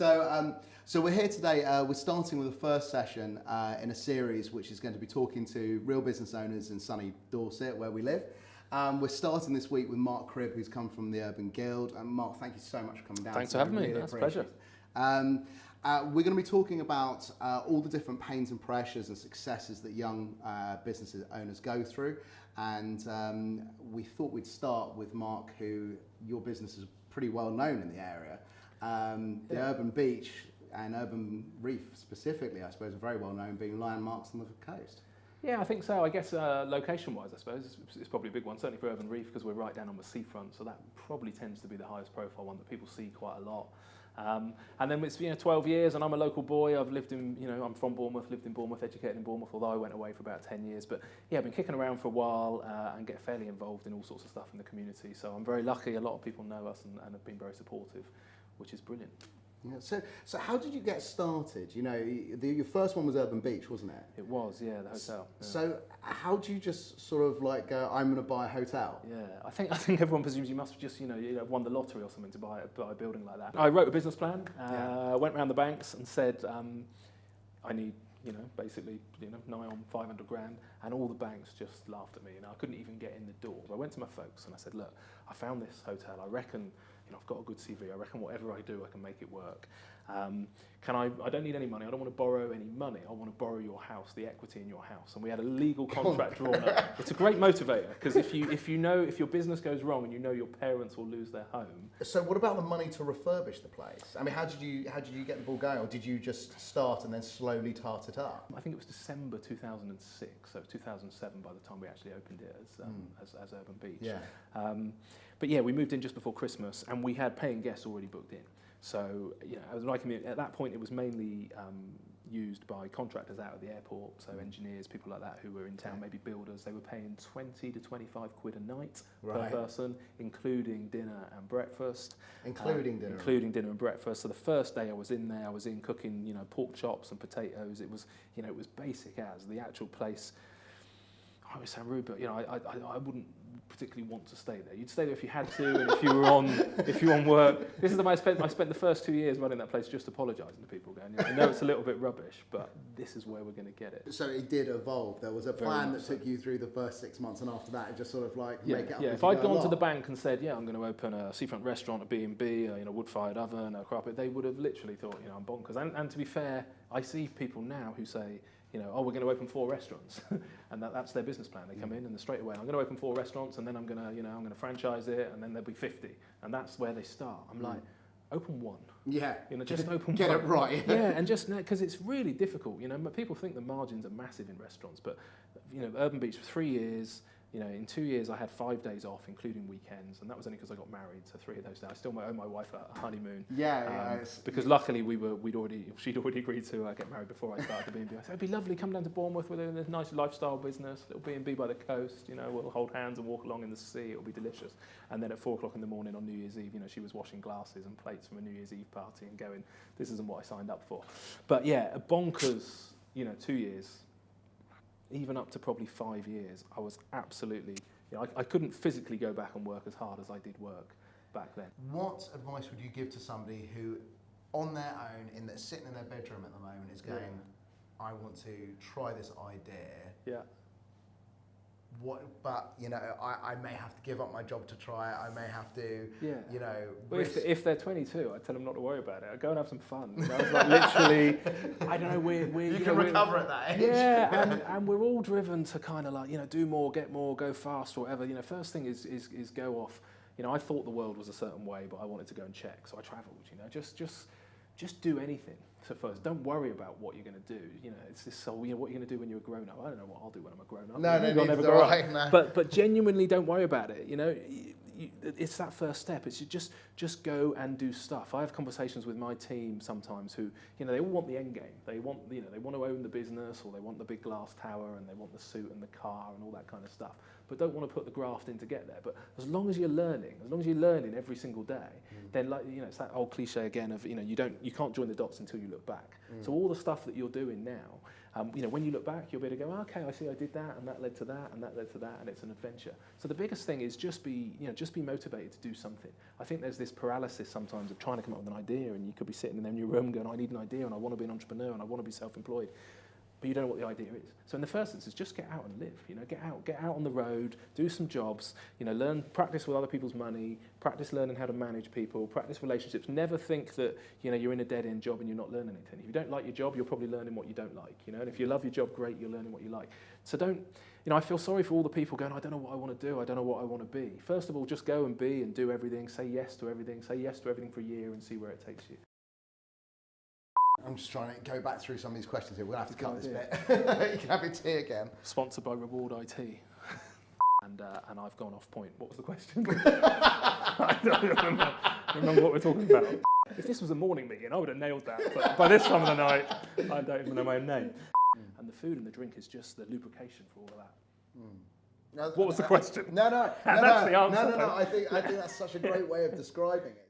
So we're here today. We're starting with the first session in a series which is going to be talking to real business owners in sunny Dorset, where we live. We're starting this week with Mark Cribb, who's come from the Urban Guild. And Mark, thank you so much for coming down. Thanks for having me. That's a pleasure. We're going to be talking about all the different pains and pressures and successes that young business owners go through. And we thought we'd start with Mark, who your business is pretty well known in the area. The Urban Beach and Urban Reef specifically, I suppose, are very well known, being landmarks on the coast. Yeah, I think so. I guess location-wise, I suppose, it's probably a big one, certainly for Urban Reef, because we're right down on the seafront, so that probably tends to be the highest profile one that people see quite a lot. And then it's 12 years, and I'm a local boy. I've lived in, I'm from Bournemouth, lived in Bournemouth, educated in Bournemouth, although I went away for about 10 years. But yeah, I've been kicking around for a while and get fairly involved in all sorts of stuff in the community. So I'm very lucky. A lot of people know us and have been very supportive, which is brilliant. Yeah, so how did you get started? Your first one was Urban Beach, wasn't it? It was, yeah, the hotel. Yeah. So how do you just sort of like go, I'm going to buy a hotel? Yeah, I think everyone presumes you must have just won the lottery or something to buy a building like that. I wrote a business plan, went around the banks and said I need basically nigh on 500 grand, and all the banks just laughed at me. I couldn't even get in the door. I went to my folks and I said, look, I found this hotel. I reckon I've got a good CV. I reckon whatever I do, I can make it work. I don't need any money. I don't want to borrow any money. I want to borrow your house, the equity in your house. And we had a legal contract drawn up. It's a great motivator, because if your business goes wrong and your parents will lose their home. So what about the money to refurbish the place? I mean, how did you get the ball going, or did you just start and then slowly tart it up? I think it was December 2006, so 2007 by the time we actually opened it as Urban Beach. Yeah. But yeah, we moved in just before Christmas, and we had paying guests already booked in. So at that point, it was mainly used by contractors out of the airport, so engineers, people like that who were in town, maybe builders. They were paying 20 to 25 quid a night per person, including dinner and breakfast. Including dinner and breakfast. So the first day I was in there, I was in cooking, pork chops and potatoes. It was, it was basic as the actual place. I would sound rude, but I wouldn't particularly want to stay there. You'd stay there if you had to, and if you were on work. This is the way I spent the first 2 years running that place, just apologising to people, going, I know it's a little bit rubbish, but this is where we're going to get it. So it did evolve. There was a plan that took you through the first 6 months, and after that, it just sort of like make it up. Yeah, if I'd gone to the bank and said, I'm going to open a seafront restaurant, a B&B, a wood-fired oven, a carpet, they would have literally thought, I'm bonkers. And to be fair, I see people now who say, we're going to open 4 restaurants, and that's their business plan. They come in and they're straight away, I'm going to open 4 restaurants, and then I'm going to franchise it, and then there'll be 50, and that's where they start. I'm like, open 1. Yeah. Just open Get 1. It right. Yeah, and just because it's really difficult. People think the margins are massive in restaurants, but Urban Beach for 3 years. In 2 years I had 5 days off, including weekends, and that was only because I got married. So 3 of those days, I still owe my wife a honeymoon. Because luckily she'd already agreed to get married before I started the B&B. I said, it'd be lovely, come down to Bournemouth, we're in a nice lifestyle business, little B&B by the coast. We'll hold hands and walk along in the sea. It'll be delicious. And then at 4 o'clock in the morning on New Year's Eve, she was washing glasses and plates from a New Year's Eve party and going, this isn't what I signed up for. But yeah, a bonkers, 2 years. Even up to probably 5 years, I was absolutely, I couldn't physically go back and work as hard as I did work back then. What advice would you give to somebody who, on their own, sitting in their bedroom at the moment, is going, I want to try this idea. Yeah. But I may have to give up my job to try it. I may have to, Well, if they're 22, I tell them not to worry about it. I go and have some fun. It's like literally, I don't know. You can recover at that age. Yeah, and we're all driven to kind of like do more, get more, go fast, or whatever. First thing is go off. I thought the world was a certain way, but I wanted to go and check, so I travelled. Just do anything. So first, don't worry about what you're going to do. It's this whole, what you're going to do when you're a grown-up. I don't know what I'll do when I'm a grown-up. No, never grow up. But genuinely, don't worry about it. It's that first step. It's just go and do stuff. I have conversations with my team sometimes who, they all want the end game. They want, they want to own the business, or they want the big glass tower, and they want the suit and the car and all that kind of stuff. But don't want to put the graft in to get there. But as long as you're learning every single day, then it's that old cliche again of you can't join the dots until you look back. So all the stuff that you're doing now, You know, when you look back, you'll be able to go, okay, I see I did that, and that led to that, and that led to that, and it's an adventure. So the biggest thing is just be motivated to do something. I think there's this paralysis sometimes of trying to come up with an idea, and you could be sitting in your room going, I need an idea, and I want to be an entrepreneur, and I want to be self-employed. But you don't know what the idea is. So in the first instance, just get out and live. You know, get out on the road, do some jobs. You know, practice with other people's money, practice learning how to manage people, practice relationships. Never think that you're in a dead-end job and you're not learning anything. If you don't like your job, you're probably learning what you don't like. You know, and if you love your job, great, you're learning what you like. So don't. I feel sorry for all the people going, I don't know what I want to do. I don't know what I want to be. First of all, just go and be and do everything. Say yes to everything. Say yes to everything for a year and see where it takes you. I'm just trying to go back through some of these questions here. We'll have to cut this bit. You can have your tea again. Sponsored by Reward IT. And I've gone off point. What was the question? I don't remember what we're talking about. If this was a morning meeting, I would have nailed that. But by this time of the night, I don't even know my own name. And the food and the drink is just the lubrication for all of that. No, what was the question? No. That's the answer. No. I think that's such a great way of describing it.